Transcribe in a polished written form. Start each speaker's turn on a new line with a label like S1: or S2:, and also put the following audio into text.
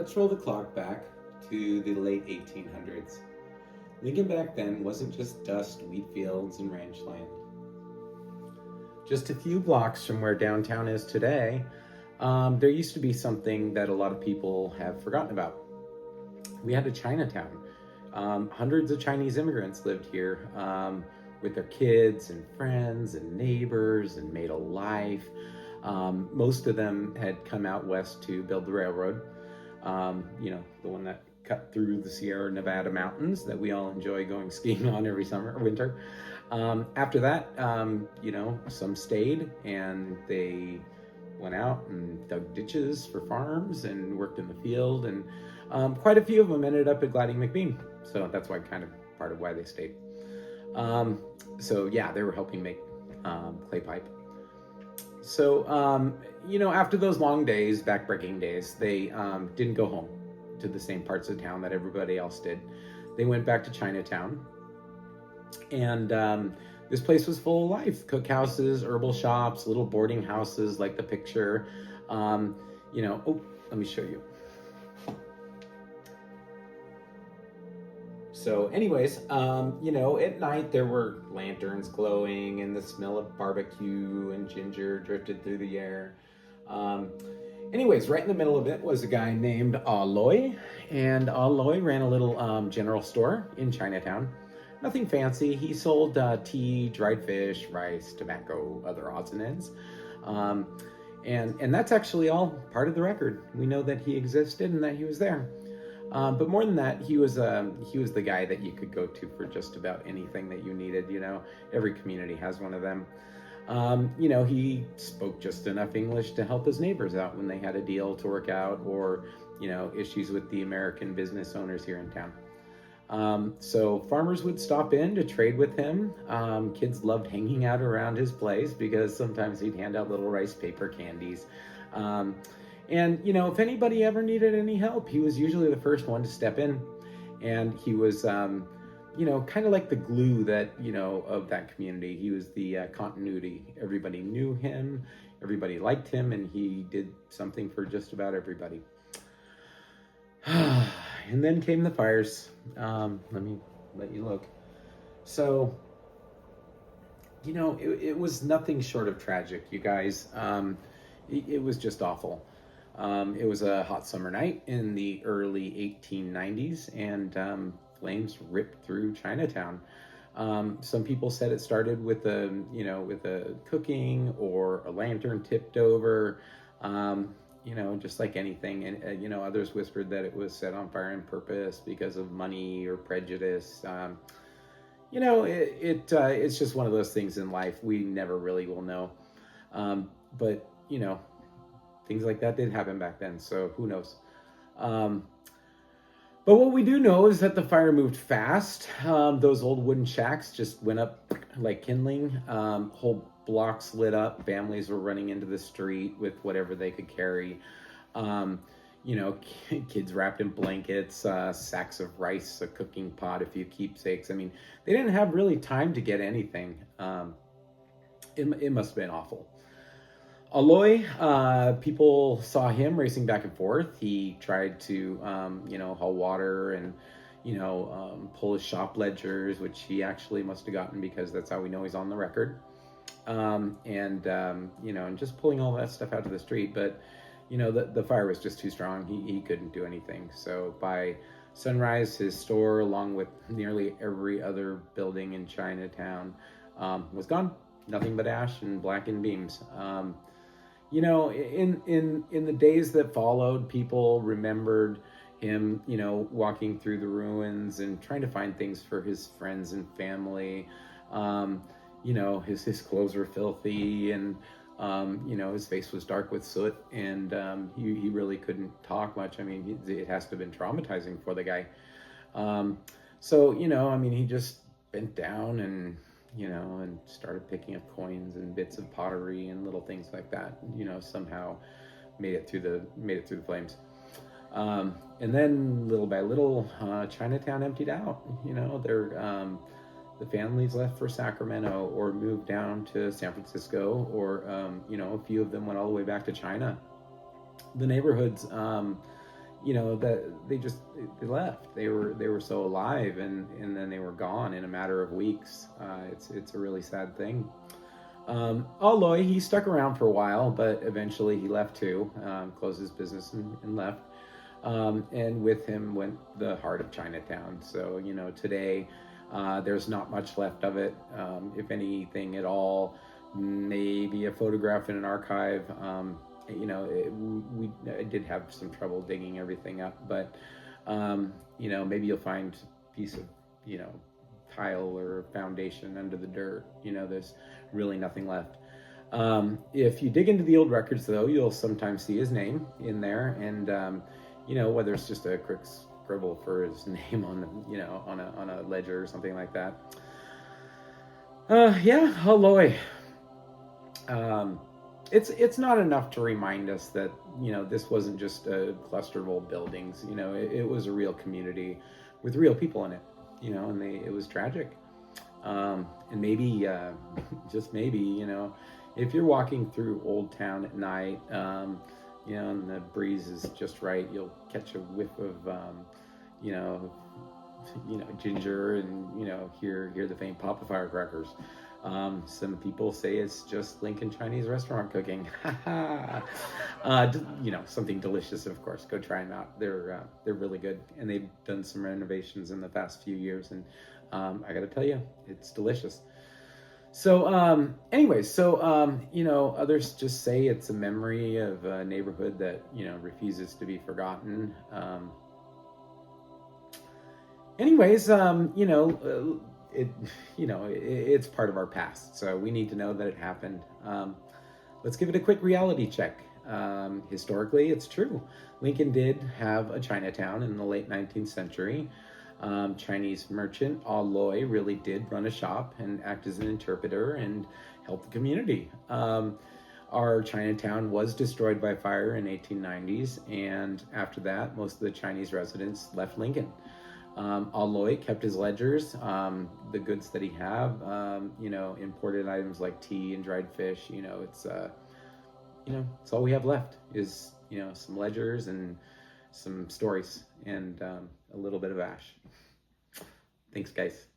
S1: Let's roll the clock back to the late 1800s. Lincoln back then wasn't just dust, wheat fields, and ranch land. Just a few blocks from where downtown is today, there used to be something that a lot of people have forgotten about. We had a Chinatown. Hundreds of Chinese immigrants lived here with their kids and friends and neighbors and made a life. Most of them had come out west to build the railroad, the one that cut through the Sierra Nevada mountains that we all enjoy going skiing on every summer or winter. After that, some stayed and they went out and dug ditches for farms and worked in the field, and quite a few of them ended up at Gladding McBean. So that's why kind of part of why they stayed. They were helping make clay pipe. So, after those long days, backbreaking days, they didn't go home to the same parts of town that everybody else did. They went back to Chinatown. And this place was full of life. Cookhouses, herbal shops, little boarding houses like the picture. Let me show you. So anyways, at night there were lanterns glowing and the smell of barbecue and ginger drifted through the air. Right in the middle of it was a guy named Aloy, and Aloy ran a little general store in Chinatown. Nothing fancy. He sold tea, dried fish, rice, tobacco, other odds and ends. And that's actually all part of the record. We know that he existed and that he was there. But more than that, he was the guy that you could go to for just about anything that you needed. Every community has one of them. He spoke just enough English to help his neighbors out when they had a deal to work out, or issues with the American business owners here in town. So farmers would stop in to trade with him. Kids loved hanging out around his place because sometimes he'd hand out little rice paper candies. If anybody ever needed any help, he was usually the first one to step in. And he was, kind of like the glue that, of that community. He was the continuity. Everybody knew him, everybody liked him, and he did something for just about everybody. And then came the fires. Let me let you look. So, it was nothing short of tragic, you guys. It was just awful. It was a hot summer night in the early 1890s, and flames ripped through Chinatown. Some people said it started with a cooking or a lantern tipped over, just like anything. And others whispered that it was set on fire on purpose because of money or prejudice. It's just one of those things in life. We never really will know. But things like that did happen back then, so who knows. But what we do know is that the fire moved fast. Those old wooden shacks just went up like kindling. Whole blocks lit up. Families were running into the street with whatever they could carry. Kids wrapped in blankets, sacks of rice, a cooking pot, a few keepsakes. I mean, they didn't have really time to get anything. It must have been awful. Aloy, people saw him racing back and forth. He tried to, haul water and, pull his shop ledgers, which he actually must have gotten because that's how we know he's on the record. And just pulling all that stuff out of the street. But, the fire was just too strong. He couldn't do anything. So by sunrise, his store, along with nearly every other building in Chinatown, was gone. Nothing but ash and blackened beams. In the days that followed, people remembered him, walking through the ruins and trying to find things for his friends and family. His clothes were filthy, and his face was dark with soot, and he really couldn't talk much. I mean, it has to have been traumatizing for the guy. He just bent down and started picking up coins and bits of pottery and little things like that. Somehow made it through the flames. And then little by little, Chinatown emptied out. The families left for Sacramento or moved down to San Francisco, or a few of them went all the way back to China. The neighborhoods, that they left. They were so alive, and then they were gone in a matter of weeks. It's a really sad thing. Aloy, he stuck around for a while, but eventually he left too, closed his business and left. And with him went the heart of Chinatown. So, today there's not much left of it, if anything at all. Maybe a photograph in an archive. I did have some trouble digging everything up, but maybe you'll find a piece of tile or foundation under the dirt. There's really nothing left. If you dig into the old records, though, you'll sometimes see his name in there, and whether it's just a quick scribble for his name on a ledger or something like that. Aloy. It's not enough to remind us that this wasn't just a cluster of old buildings. It was a real community with real people in it. And it was tragic. And maybe, just maybe, if you're walking through Old Town at night, and the breeze is just right, you'll catch a whiff of, ginger, and hear the faint pop of firecrackers. Some people say it's just Lincoln Chinese restaurant cooking. Something delicious, of course. Go try them out. They're really good, and they've done some renovations in the past few years, and I got to tell you, it's delicious. So, others just say it's a memory of a neighborhood that refuses to be forgotten. It's part of our past, so we need to know that it happened. Let's give it a quick reality check. Historically, it's true. Lincoln did have a Chinatown in the late 19th century. Chinese merchant Aloy really did run a shop and act as an interpreter and help the community. Our Chinatown was destroyed by fire in 1890s, and after that, most of the Chinese residents left Lincoln. Aloy kept his ledgers, the goods that he have, imported items like tea and dried fish. It's all we have left is, some ledgers and some stories and a little bit of ash. Thanks, guys.